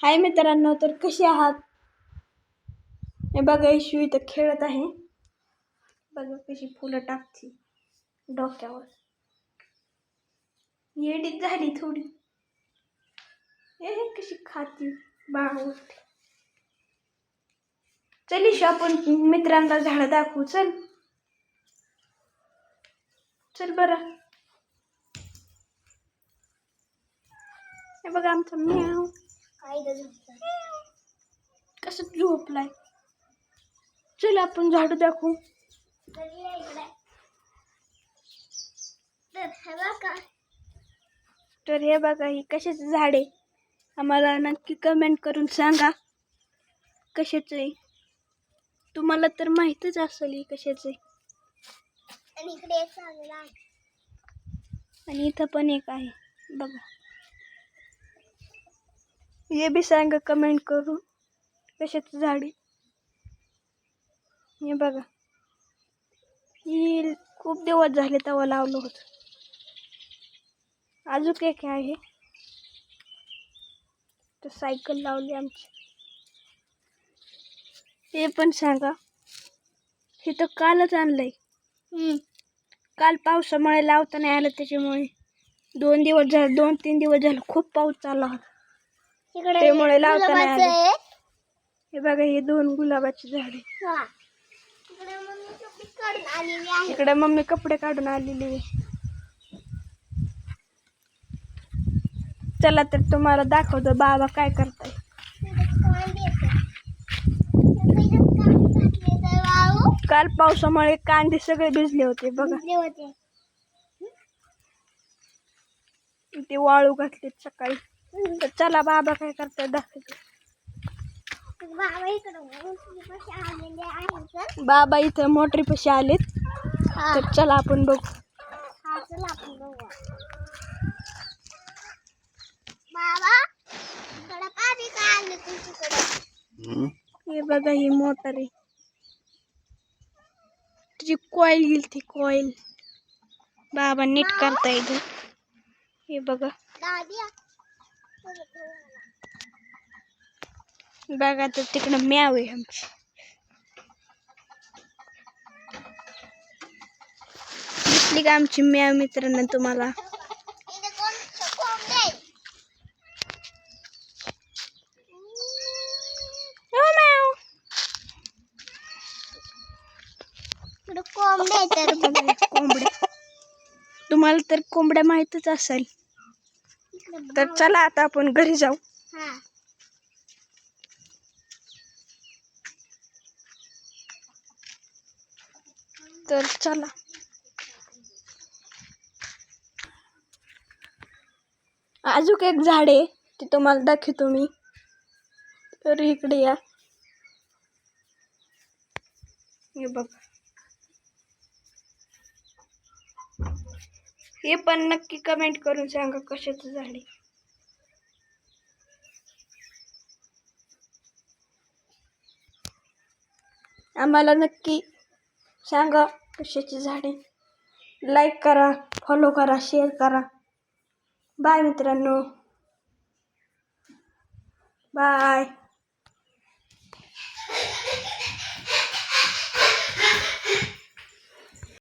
हाय मित्रांनो, तर कसे आहात? हे बघा, इशू इथं खेळत आहे. बघा कशी फुलं टाकती डोक्यावर. येडीच झाली थोडी. हे कशी खाती बाळ. चल इशू, आपण मित्रांना झाड दाखवू. चल चल बरं. हे बघा आमचा म्याव कसं झोपलाय. चल आपण झाड दाखवू. तर हे बघा, ही कशाचं झाड आहे आम्हाला नक्की कमेंट करून सांगा कशाचं आहे. तुम्हाला तर माहीतच असेल ही कशाचं आहे. आणि इथं पण एक आहे बघा. हे बी सांगा कमेंट करून कशाचं झाड आहे. हे बघा, ही खूप दिवस झाले तेव्हा लावलं होतं. अजून एक आहे तर सायकल लावली आमची. हे पण सांगा. हे तर कालच आणलंय. काल पावसामुळे लावता नाही आलं, त्याच्यामुळे 2-3 दिवस झाले खूप पाऊस चालला होता, त्यामुळे लावता नाही आलं. हे बघा, हे 2 गुलाबाची झाडे. इकडे मम्मी कपडे काढून आलेली आहे. चला तर तुम्हाला दाखवतो बाबा काय करताय. काल पावसामुळे कांदे सगळे भिजले होते बघा. ते वाळू घातले सकाळी. तर चला बाबा काय करताय दाखवतो. बाबा इथं मोटरीपाशी आलेत. तर चला आपण बघू. हे बघा, ही मोटर आहे. तुझी कॉईल गेली, ती कॉईल बाबा नीट करता येते. हे बघा बघा, तर तिकडं म्याव आहे आमची. दिसली का आमची म्याव मित्रांनो तुम्हाला? कोंबड्या, तुम्हाला तर कोंबड्या माहीतच असेल. तर चला आता आपण घरी जाऊ. तर चला. अजून एक झाड आहे ते तुम्हाला दाखवतो मी. तर इकडे या. हे बघ, हे पण नक्की कमेंट करून सांगा कशाचं झाड आहे. आम्हाला नक्की सांगा कशाची झाड आहे. लाईक करा, फॉलो करा, शेअर करा. बाय मित्रांनो, बाय.